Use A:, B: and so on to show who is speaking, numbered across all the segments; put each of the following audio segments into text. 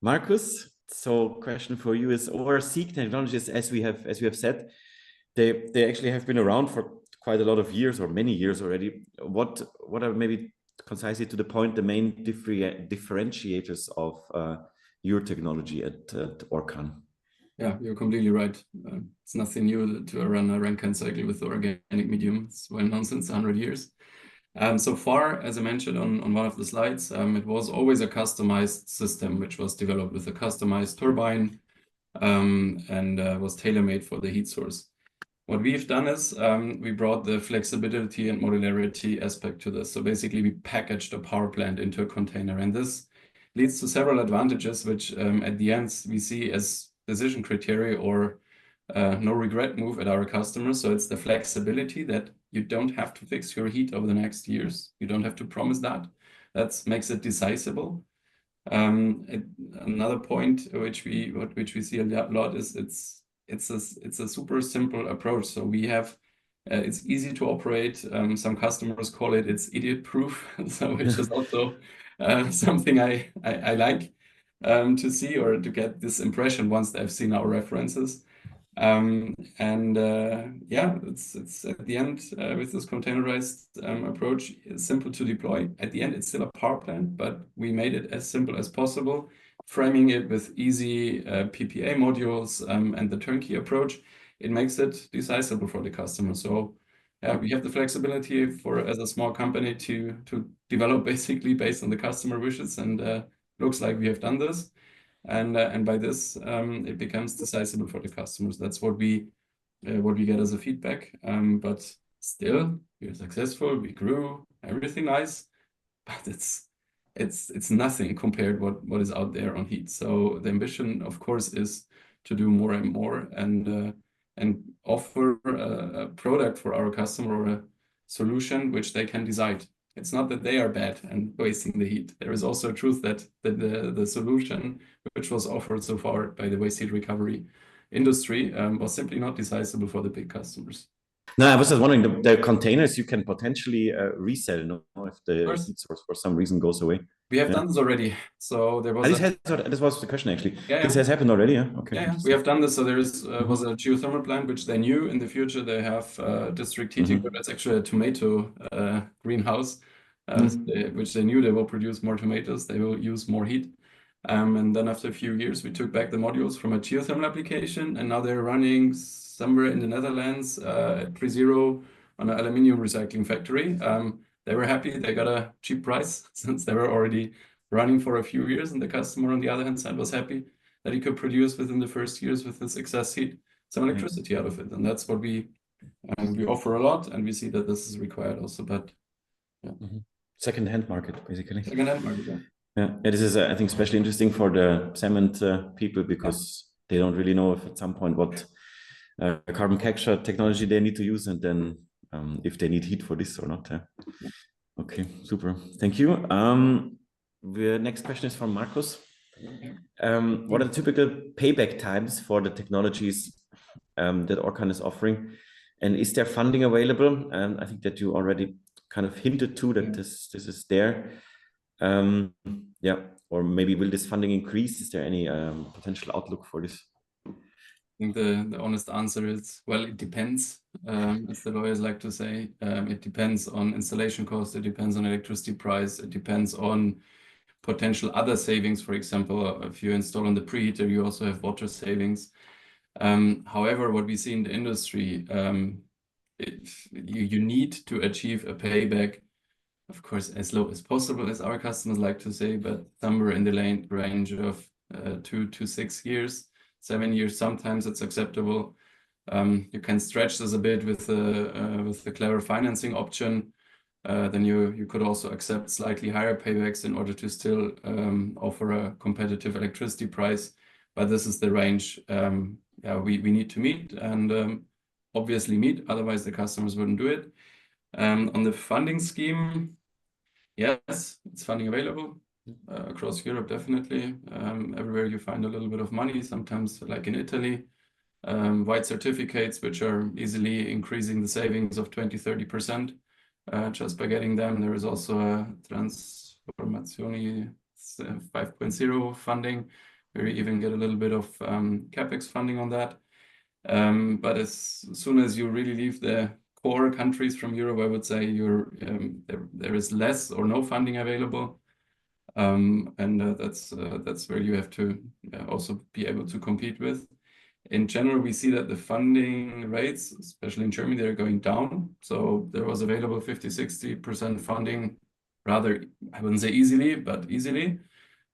A: Markus, so question for you is our SEEK technologies, as we have said, they actually have been around for quite a lot of years or many years already. What are maybe concisely to the point the main differentiators of your technology at Orcan?
B: Yeah, you're completely right. It's nothing new to run a Rankine cycle with the organic medium. It's well known since 100 years. So far, as I mentioned on one of the slides, it was always a customized system, which was developed with a customized turbine and was tailor-made for the heat source. What we've done is we brought the flexibility and modularity aspect to this. So basically, we packaged a power plant into a container, and this leads to several advantages, which at the end we see as decision criteria or no regret move at our customers. So it's the flexibility that you don't have to fix your heat over the next years. You don't have to promise that. That makes it decisible. Another point which we see a lot is it's a super simple approach. So we have it's easy to operate. Some customers call it's idiot proof. So which is also something I like to see or to get this impression once they've seen our references. Yeah, it's at the end with this containerized approach, it's simple to deploy. At the end, it's still a power plant, but we made it as simple as possible, framing it with easy PPA modules and the turnkey approach. It makes it decisible for the customer. So yeah, we have the flexibility for as a small company to develop basically based on the customer wishes, and looks like we have done this. And by this, it becomes decisible for the customers. That's what we get as a feedback. But still, we're successful. We grew, everything nice, but it's nothing compared what is out there on heat. So the ambition, of course, is to do more and more and offer a product for our customer or a solution which they can decide. It's not that they are bad and wasting the heat. There is also truth that the solution which was offered so far by the waste heat recovery industry was simply not decisible for the big customers.
A: No, I was just wondering, the containers you can potentially resell, no, if the heat source for some reason goes away.
B: We have done this already. So there was
A: this was the question actually.
B: Yeah,
A: this has happened already, yeah? Okay.
B: Yeah, we have done this. So there was a geothermal plant which they knew in the future they have district heating. That's actually a tomato greenhouse, which they knew they will produce more tomatoes. They will use more heat. And then after a few years, we took back the modules from a geothermal application, and now they're running somewhere in the Netherlands at PreZero on an aluminium recycling factory. They were happy. They got a cheap price since they were already running for a few years, and the customer on the other hand side was happy that he could produce within the first years with this excess heat some electricity out of it. And that's what we offer a lot, and we see that this is required also. But yeah.
A: Second-hand market, basically.
B: Second-hand market, yeah.
A: Yeah, this is, I think, especially interesting for the cement people because they don't really know if at some point what carbon capture technology they need to use, and then if they need heat for this or not. Okay, super. Thank you. The next question is from Markus. What are the typical payback times for the technologies that Orcan is offering? And is there funding available? I think that you already kind of hinted to that this is there. Yeah, or maybe will this funding increase? Is there any potential outlook for this?
B: I think the honest answer is, well, it depends. As the lawyers like to say, it depends on installation cost, it depends on electricity price, it depends on potential other savings. For example, if you install on the preheater, you also have water savings. However, what we see in the industry, you need to achieve a payback, of course, as low as possible, as our customers like to say, but somewhere in the range of 2 to 6 years, 7 years. Sometimes it's acceptable. You can stretch this a bit with the clever financing option. Then you could also accept slightly higher paybacks in order to still offer a competitive electricity price. But this is the range we need to meet and obviously meet, otherwise the customers wouldn't do it. On the funding scheme, yes, it's funding available across Europe, definitely. Everywhere you find a little bit of money, sometimes like in Italy, white certificates, which are easily increasing the savings of 20–30%. Just by getting them. There is also a Transformazioni 5.0 funding, where you even get a little bit of CapEx funding on that. But as soon as you really leave the core countries from Europe, I would say there is less or no funding available. And that's where you have to also be able to compete with. In general, we see that the funding rates, especially in Germany, they're going down. So there was available 50–60% funding, rather, I wouldn't say easily, but easily.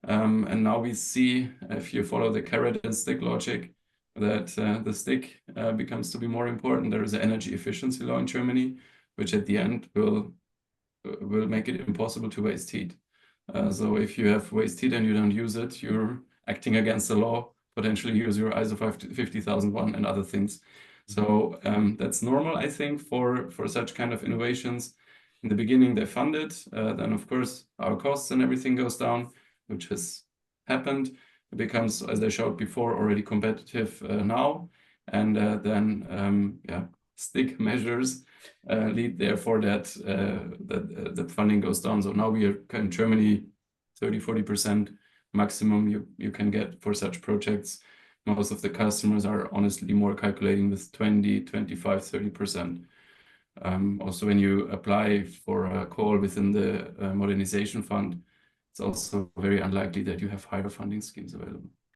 B: And now we see, if you follow the carrot and stick logic, that the stick becomes to be more important. There is an energy efficiency law in Germany, which at the end will make it impossible to waste heat. So if you have waste heat and you don't use it, you're acting against the law, potentially use your ISO 50001 and other things. So that's normal, I think, for such kind of innovations. In the beginning, they fund it. Then, of course, our costs and everything goes down, which has happened. It becomes, as I showed before, already competitive now. And then, stick measures lead therefore that funding goes down. So now we are in Germany, 30–40% maximum you can get for such projects. Most of the customers are honestly more calculating with 20–25–30%. Also, when you apply for a call within the modernization fund, it's also very unlikely that you have higher funding schemes available.